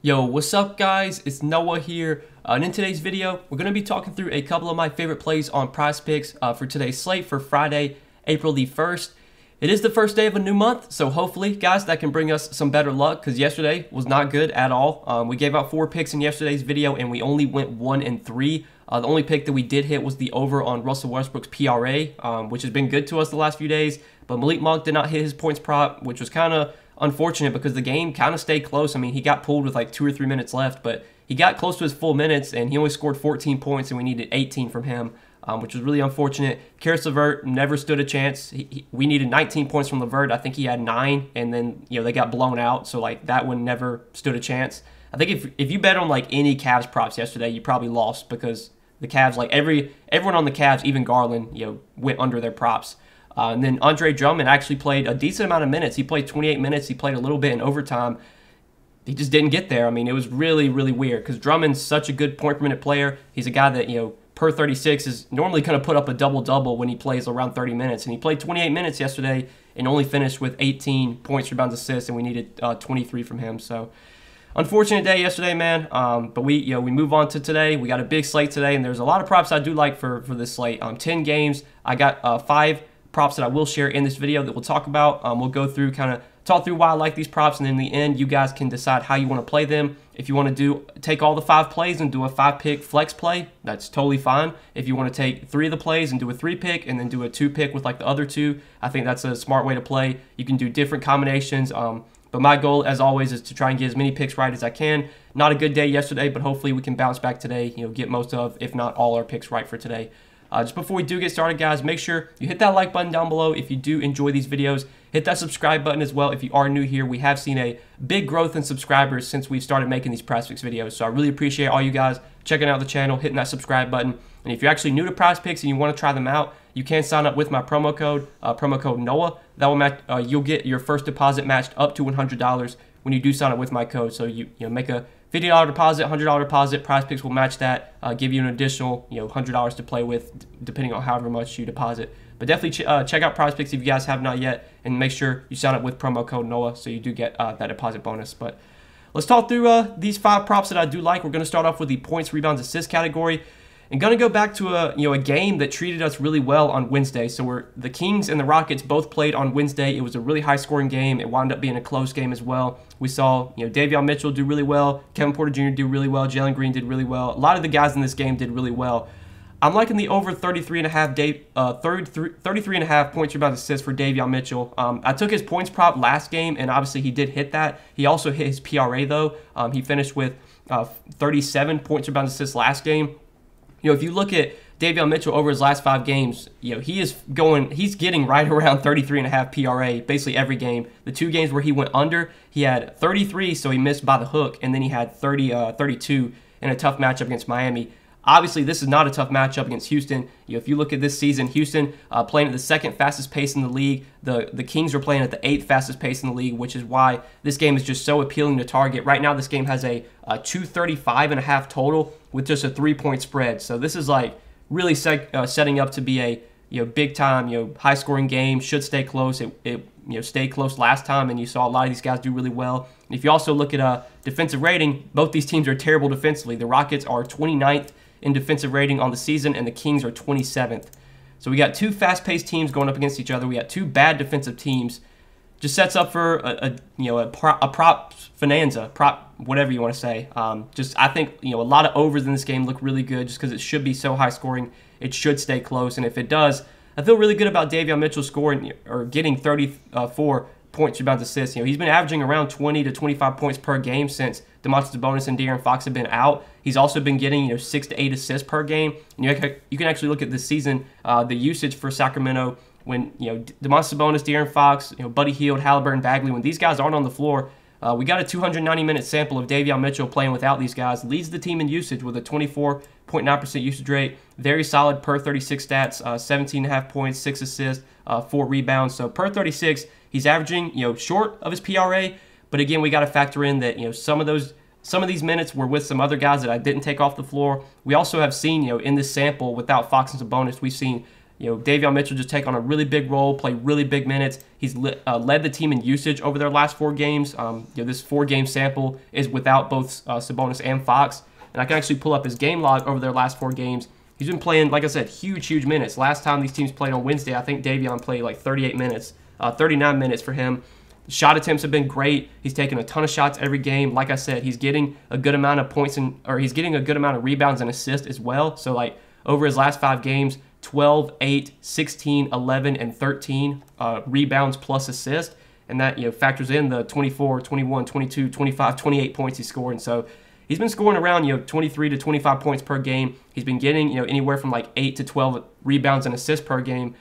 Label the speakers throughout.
Speaker 1: Yo, what's up guys? It's Noah here, and in today's video, we're going to be talking through a couple of my favorite plays on Prizepicks for today's slate for Friday, April the 1st. It is the first day of a new month, so hopefully, guys, that can bring us some better luck, because yesterday was not good at all. We gave out 4 picks in yesterday's video, and we only went 1 and 3. The only pick that we did hit was the over on Russell Westbrook's PRA, which has been good to us the last few days, but Malik Monk did not hit his points prop, which was kind of unfortunate because the game kind of stayed close. I mean, he got pulled with like 2 or 3 minutes left, but he got close to his full minutes, and he only scored 14 points, and we needed 18 from him, which was really unfortunate. Karis LeVert never stood a chance. We needed 19 points from LeVert. I think he had 9, and then they got blown out, so like that one never stood a chance. I think if you bet on like any Cavs props yesterday, you probably lost because the Cavs, like everyone on the Cavs, even Garland, went under their props. And then Andre Drummond actually played a decent amount of minutes. He played 28 minutes. He played a little bit in overtime. He just didn't get there. I mean, it was really, really weird because Drummond's such a good point per minute player. He's a guy that, per 36 is normally going to put up a double-double when he plays around 30 minutes. And he played 28 minutes yesterday and only finished with 18 points, rebounds, assists, and we needed 23 from him. So unfortunate day yesterday, man. But we move on to today. We got a big slate today, and there's a lot of props I do like for this slate. 10 games. I got 5 props that I will share in this video that we'll talk about. We'll go through, talk through why I like these props, and in the end, you guys can decide how you want to play them. If you want to take all the 5 plays and do a 5-pick flex play, that's totally fine. If you want to take 3 of the plays and do a 3-pick and then do a 2-pick with like the other 2, I think that's a smart way to play. You can do different combinations. But my goal, as always, is to try and get as many picks right as I can. Not a good day yesterday, but hopefully we can bounce back today, get most of, if not all, our picks right for today. Just before we do get started, guys, make sure you hit that like button down below if you do enjoy these videos. Hit that subscribe button as well if you are new here. We have seen a big growth in subscribers since we've started making these Prizepicks videos. So I really appreciate all you guys checking out the channel, hitting that subscribe button. And if you're actually new to Prizepicks and you want to try them out, you can sign up with my promo code Noah. That will match. You'll get your first deposit matched up to $100 when you do sign up with my code. So you make a $50 deposit, $100 deposit. Prizepicks will match that, give you an additional $100 to play with, depending on however much you deposit. But definitely check out Prizepicks if you guys have not yet, and make sure you sign up with promo code Noah so you do get that deposit bonus. But let's talk through these 5 props that I do like. We're going to start off with the points, rebounds, assists category. And going to go back to a game that treated us really well on Wednesday. So the Kings and the Rockets both played on Wednesday. It was a really high-scoring game. It wound up being a close game as well. We saw Davion Mitchell do really well, Kevin Porter Jr. do really well, Jalen Green did really well. A lot of the guys in this game did really well. I'm liking the over 33.5 points, rebounds, assists for Davion Mitchell. I took his points prop last game, and obviously he did hit that. He also hit his PRA though. He finished with 37 points, rebounds, assists last game. If you look at Davion Mitchell over his last 5 games, he's getting right around 33.5 PRA basically every game. The 2 games where he went under, he had 33, so he missed by the hook, and then he had 32 in a tough matchup against Miami. Obviously, this is not a tough matchup against Houston. If you look at this season, Houston playing at the 2nd fastest pace in the league. The Kings are playing at the 8th fastest pace in the league, which is why this game is just so appealing to target. Right now, this game has a 235.5 total with just a 3-point spread. So this is like really setting up to be a big time high scoring game. Should stay close. It stayed close last time, and you saw a lot of these guys do really well. And if you also look at defensive rating, both these teams are terrible defensively. The Rockets are 29th in defensive rating on the season, and the Kings are 27th. So we got 2 fast-paced teams going up against each other. We got 2 bad defensive teams. Just sets up for a prop bonanza, prop whatever you want to say. I think a lot of overs in this game look really good, just because it should be so high scoring. It should stay close, and if it does, I feel really good about Davion Mitchell scoring or getting 34 points, rebounds, assists. He's been averaging around 20 to 25 points per game since Domantas Sabonis and De'Aaron Fox have been out. He's also been getting 6 to 8 assists per game. And you can actually look at this season, the usage for Sacramento when Domantas Sabonis, De'Aaron Fox, Buddy Hield, Halliburton, Bagley, when these guys aren't on the floor. We got a 290-minute sample of Davion Mitchell playing without these guys. Leads the team in usage with a 24.9% usage rate. Very solid per 36 stats, 17.5 points, 6 assists, 4 rebounds. So per 36, he's averaging short of his PRA. But again, we got to factor in that some of these minutes were with some other guys that I didn't take off the floor. We also have seen in this sample without Fox and Sabonis, we've seen Davion Mitchell just take on a really big role, play really big minutes. He's led the team in usage over their last 4 games. This 4-game sample is without both Sabonis and Fox. And I can actually pull up his game log over their last 4 games. He's been playing, like I said, huge minutes. Last time these teams played on Wednesday, I think Davion played like 38 minutes, 39 minutes for him. Shot attempts have been great. He's taken a ton of shots every game. Like I said, he's getting a good amount of points or he's getting a good amount of rebounds and assists as well. So like over his last 5 games, 12, 8, 16, 11, and 13 rebounds plus assist. And that factors in the 24, 21, 22, 25, 28 points he's scoring. So he's been scoring around 23 to 25 points per game. He's been getting anywhere from like 8 to 12 rebounds and assists per game.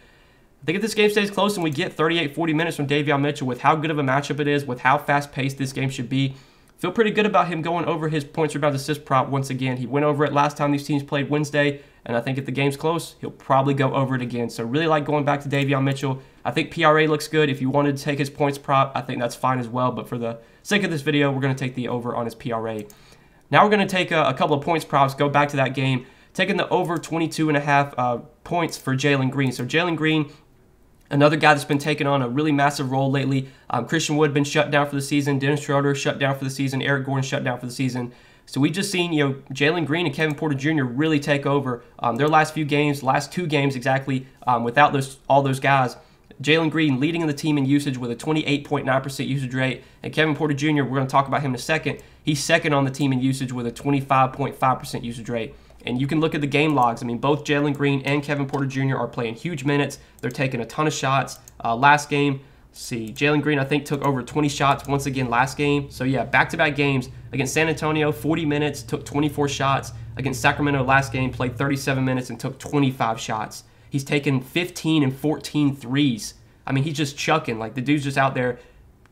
Speaker 1: I think if this game stays close and we get 38, 40 minutes from Davion Mitchell, with how good of a matchup it is, with how fast-paced this game should be, feel pretty good about him going over his points, rebounds, assist prop once again. He went over it last time these teams played Wednesday, and I think if the game's close, he'll probably go over it again. So really like going back to Davion Mitchell. I think PRA looks good. If you wanted to take his points prop, I think that's fine as well. But for the sake of this video, we're going to take the over on his PRA. Now we're going to take a couple of points props, go back to that game, taking the over 22.5 points for Jalen Green. So Jalen Green, another guy that's been taking on a really massive role lately. Christian Wood been shut down for the season. Dennis Schroeder shut down for the season. Eric Gordon shut down for the season. So we just seen Jalen Green and Kevin Porter Jr. really take over their last few games, last 2 games exactly, without all those guys. Jalen Green leading the team in usage with a 28.9% usage rate. And Kevin Porter Jr., we're going to talk about him in a second. He's second on the team in usage with a 25.5% usage rate. And you can look at the game logs. I mean, both Jalen Green and Kevin Porter Jr. are playing huge minutes. They're taking a ton of shots. Last game, see, Jalen Green, I think, took over 20 shots once again last game. So, yeah, back-to-back games. Against San Antonio, 40 minutes, took 24 shots. Against Sacramento last game, played 37 minutes and took 25 shots. He's taken 15 and 14 threes. I mean, he's just chucking. Like, the dude's just out there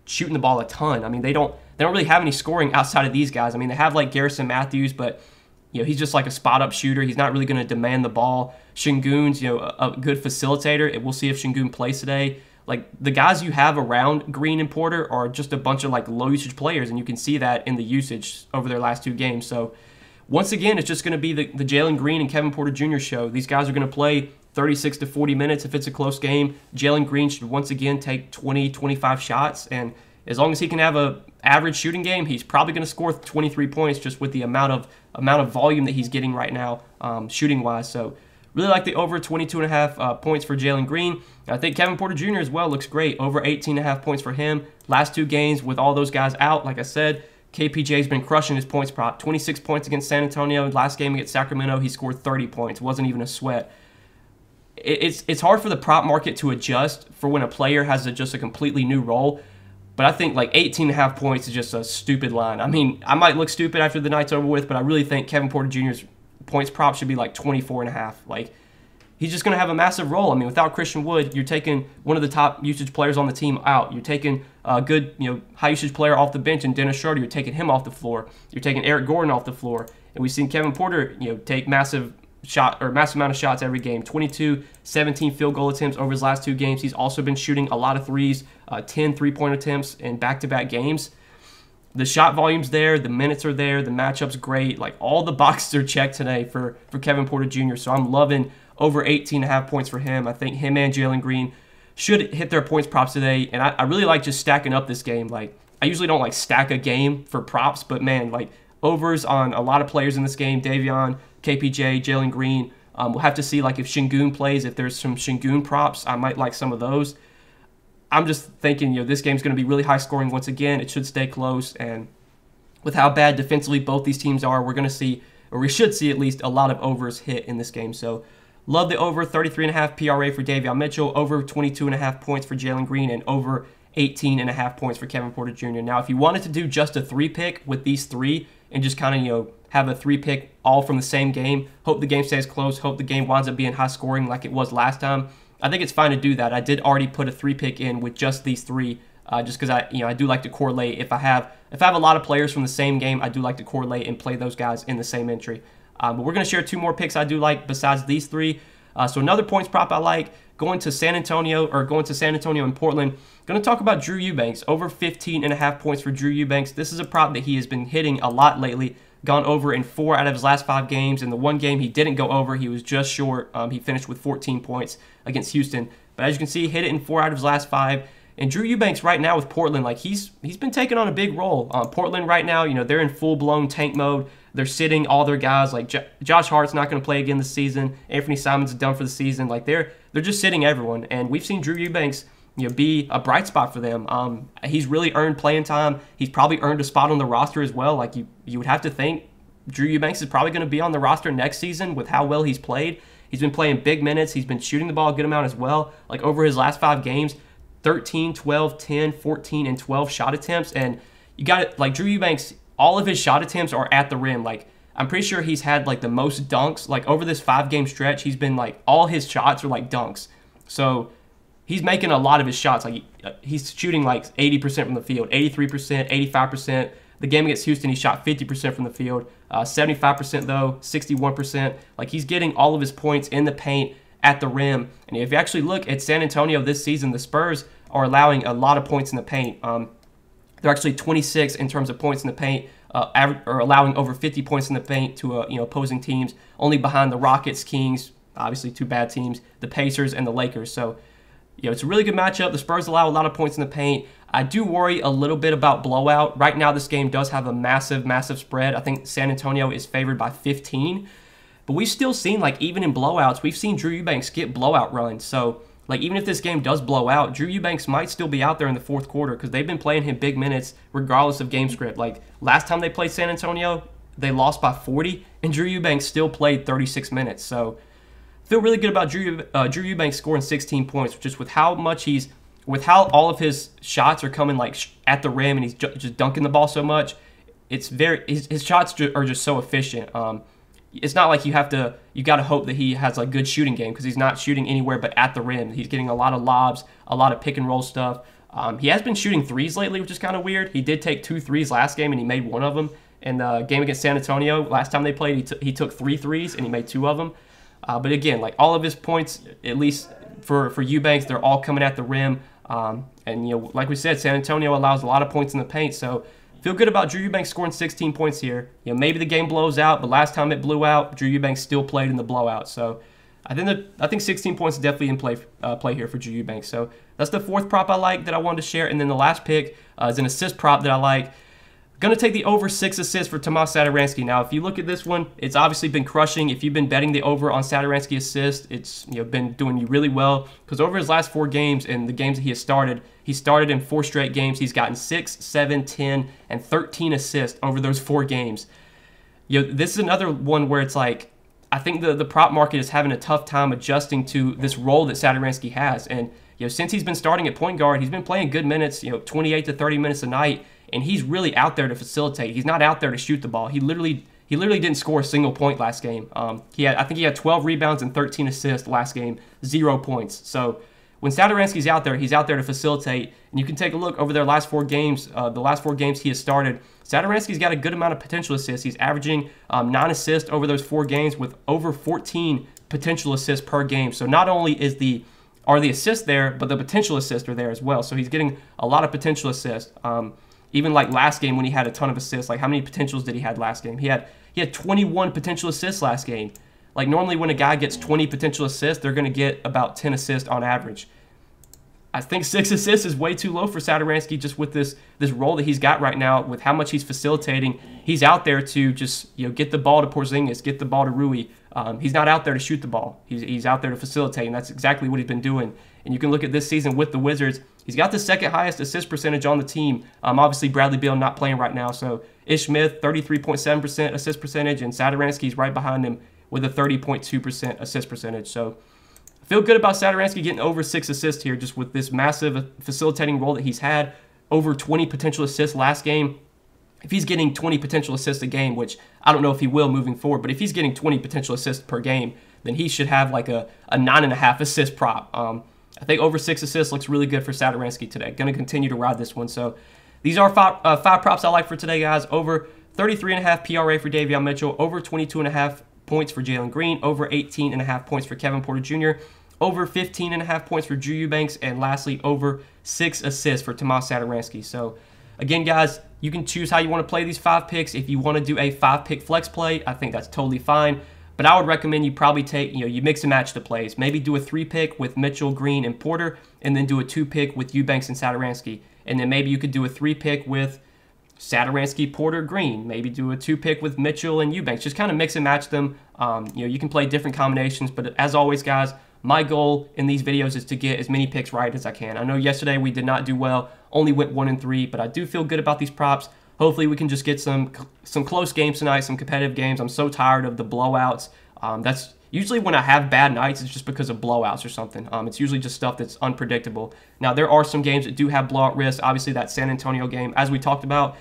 Speaker 1: shooting the ball a ton. I mean, they don't really have any scoring outside of these guys. I mean, they have, like, Garrison Matthews, but he's just like a spot-up shooter. He's not really going to demand the ball. Şengün's, a good facilitator. We'll see if Şengün plays today. Like, the guys you have around Green and Porter are just a bunch of, like, low-usage players, and you can see that in the usage over their last 2 games. So, once again, it's just going to be the Jalen Green and Kevin Porter Jr. show. These guys are going to play 36 to 40 minutes if it's a close game. Jalen Green should once again take 20, 25 shots, and as long as he can have a average shooting game, he's probably going to score 23 points just with the amount of volume that he's getting right now, shooting-wise. So really like the over 22.5 points for Jalen Green. I think Kevin Porter Jr. as well looks great. Over 18.5 points for him. Last 2 games with all those guys out, like I said, KPJ's been crushing his points prop. 26 points against San Antonio. Last game against Sacramento, he scored 30 points. It wasn't even a sweat. It's hard for the prop market to adjust for when a player has just a completely new role. But I think like 18.5 points is just a stupid line. I mean, I might look stupid after the night's over with, but I really think Kevin Porter Jr.'s points prop should be like 24.5. Like, he's just going to have a massive role. I mean, without Christian Wood, you're taking one of the top usage players on the team out. You're taking a good, high usage player off the bench, and Dennis Schroeder, you're taking him off the floor. You're taking Eric Gordon off the floor. And we've seen Kevin Porter, take massive amount of shots every game. 22, 17 field goal attempts over his last 2 games. He's also been shooting a lot of threes, 10 3-point attempts in back-to-back games. The shot volume's there, the minutes are there, the matchup's great. Like, all the boxes are checked today for Kevin Porter Jr. So I'm loving over 18.5 points for him. I think him and Jalen Green should hit their points props today. And I really like just stacking up this game. Like, I usually don't like stack a game for props, but man, like, overs on a lot of players in this game. Davion, KPJ, Jalen Green. We'll have to see, like, if Şengün plays. If there's some Şengün props, I might like some of those. I'm just thinking, this game's going to be really high scoring once again. It should stay close, and with how bad defensively both these teams are, we're going to see, or we should see at least, a lot of overs hit in this game. So love the over 33.5 PRA for Davion Mitchell, over 22.5 points for Jalen Green, and over 18.5 points for Kevin Porter Jr. Now, if you wanted to do just a 3-pick with these 3 and just kind of, have a 3-pick all from the same game, hope the game stays close, hope the game winds up being high scoring like it was last time, I think it's fine to do that. I did already put a 3-pick in with just these 3, just because I do like to correlate. If I have a lot of players from the same game, I do like to correlate and play those guys in the same entry. But we're going to share 2 more picks I do like besides these 3. So another points prop I like, going to San Antonio and Portland. Going to talk about Drew Eubanks, over 15.5 points for Drew Eubanks. This is a prop that he has been hitting a lot lately. gone over in 4 out of his last 5 games. In the one game he didn't go over, he was just short. He finished with 14 points against Houston. But as you can see, hit it in 4 out of his last 5. And Drew Eubanks right now with Portland, like he's been taking on a big role. Portland right now, they're in full-blown tank mode. They're sitting all their guys. Like Josh Hart's not going to play again this season. Anthony Simons is done for the season. Like they're just sitting everyone. And we've seen Drew Eubanks, be a bright spot for them. He's really earned playing time. He's probably earned a spot on the roster as well. Like you would have to think Drew Eubanks is probably going to be on the roster next season with how well he's played. He's been playing big minutes. He's been shooting the ball a good amount as well. Like over his last 5 games, 13, 12, 10, 14, and 12 shot attempts. And you got it, like Drew Eubanks, all of his shot attempts are at the rim. Like I'm pretty sure he's had like the most dunks. Like over this 5-game stretch, he's been like all his shots are like dunks. So he's making a lot of his shots. Like he's shooting like 80% from the field, 83%, 85%. The game against Houston, he shot 50% from the field, 75% though, 61%. Like he's getting all of his points in the paint at the rim. And if you actually look at San Antonio this season, the Spurs are allowing a lot of points in the paint. They're actually 26 in terms of points in the paint, or allowing over 50 points in the paint to opposing teams, only behind the Rockets, Kings, obviously 2 bad teams, the Pacers, and the Lakers. So it's a really good matchup. The Spurs allow a lot of points in the paint. I do worry a little bit about blowout. Right now, this game does have a massive, massive spread. I think San Antonio is favored by 15. But we've still seen, like, even in blowouts, we've seen Drew Eubanks get blowout runs. So, like, even if this game does blow out, Drew Eubanks might still be out there in the 4th quarter because they've been playing him big minutes regardless of game script. Like, last time they played San Antonio, they lost by 40, and Drew Eubanks still played 36 minutes. So, I feel really good about Drew Eubanks scoring 16 points, just with how all of his shots are coming, like, at the rim, and he's just dunking the ball so much. His shots are just so efficient. It's not like you got to hope that he has a good shooting game because he's not shooting anywhere but at the rim. He's getting a lot of lobs, a lot of pick and roll stuff. He has been shooting threes lately, which is kind of weird. He did take 2 threes last game, and he made 1 of them. In the game against San Antonio, last time they played, he took 3 threes, and he made 2 of them. But again, like all of his points, at least for Eubanks, they're all coming at the rim. And like we said, San Antonio allows a lot of points in the paint, so feel good about Drew Eubanks scoring 16 points here. Maybe the game blows out, but last time it blew out, Drew Eubanks still played in the blowout. So I think 16 points is definitely in play here for Drew Eubanks. So that's the 4th prop I like that I wanted to share. And then the last pick is an assist prop that I like. Going to take the over 6 assists for Tomas Satoransky. Now, if you look at this one, it's obviously been crushing. If you've been betting the over on Satoransky assists, it's been doing you really well because over his last 4 games and the games that he started in 4 straight games. He's gotten 6, 7, 10, and 13 assists over those 4 games. This is another one where it's like I think the prop market is having a tough time adjusting to this role that Satoransky has. And since he's been starting at point guard, he's been playing good minutes, 28 to 30 minutes a night. And he's really out there to facilitate. He's not out there to shoot the ball. He literally didn't score a single point last game. I think he had 12 rebounds and 13 assists last game, 0 points. So when Satoransky's out there, he's out there to facilitate. And you can take a look over their last 4 games. The last 4 games he has started, Satoransky's got a good amount of potential assists. He's averaging 9 assists over those 4 games with over 14 potential assists per game. So not only are the assists there, but the potential assists are there as well. So he's getting a lot of potential assists. Even like last game when he had a ton of assists, like how many potentials did he have last game? He had 21 potential assists last game. Like normally when a guy gets 20 potential assists, they're going to get about 10 assists on average. I think 6 assists is way too low for Satoransky just with this role that he's got right now with how much he's facilitating. He's out there to just get the ball to Porzingis, get the ball to Rui. He's not out there to shoot the ball. He's out there to facilitate, and that's exactly what he's been doing. And you can look at this season with the Wizards. He's got the 2nd highest assist percentage on the team. Obviously, Bradley Beal not playing right now. So Ish Smith, 33.7% assist percentage, and Satoransky's right behind him with a 30.2% assist percentage. So I feel good about Satoransky getting over 6 assists here just with this massive facilitating role that he's had. Over 20 potential assists last game. If he's getting 20 potential assists a game, which I don't know if he will moving forward, but if he's getting 20 potential assists per game, then he should have like a 9.5 assist prop. I think over 6 assists looks really good for Satoransky today. Going to continue to ride this one. So these are 5 props I like for today, guys. Over 33.5 PRA for Davion Mitchell. Over 22.5 points for Jalen Green. Over 18.5 points for Kevin Porter Jr. Over 15.5 points for Drew Eubanks. And lastly, over 6 assists for Tomas Satoransky. So again, guys, You can choose how you want to play these 5 picks. If you want to do a 5-pick flex play, I think that's totally fine. But I would recommend you probably take, you mix and match the plays. Maybe do a 3-pick with Mitchell, Green, and Porter, and then do a 2-pick with Eubanks and Satoransky. And then maybe you could do a 3-pick with Satoransky, Porter, Green. Maybe do a 2-pick with Mitchell and Eubanks. Just kind of mix and match them. You can play different combinations. But as always, guys, my goal in these videos is to get as many picks right as I can. I know yesterday we did not do well, only went 1-3, but I do feel good about these props. Hopefully we can just get some close games tonight, some competitive games. I'm so tired of the blowouts. That's usually when I have bad nights, it's just because of blowouts or something. It's usually just stuff that's unpredictable. Now, there are some games that do have blowout risk. Obviously, that San Antonio game, as we talked about,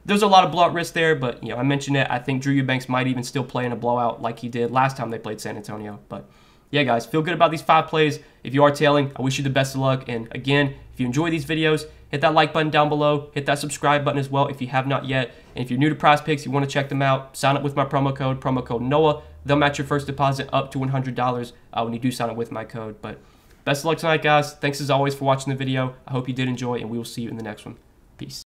Speaker 1: there's a lot of blowout risk there, but I mentioned it. I think Drew Eubanks might even still play in a blowout like he did last time they played San Antonio. But yeah, guys, feel good about these 5 plays. If you are tailing, I wish you the best of luck. And again, if you enjoy these videos, hit that like button down below. Hit that subscribe button as well if you have not yet. And if you're new to Prizepicks, you want to check them out, sign up with my promo code NOAH. They'll match your first deposit up to $100 when you do sign up with my code. But best of luck tonight, guys. Thanks as always for watching the video. I hope you did enjoy, and we will see you in the next one. Peace.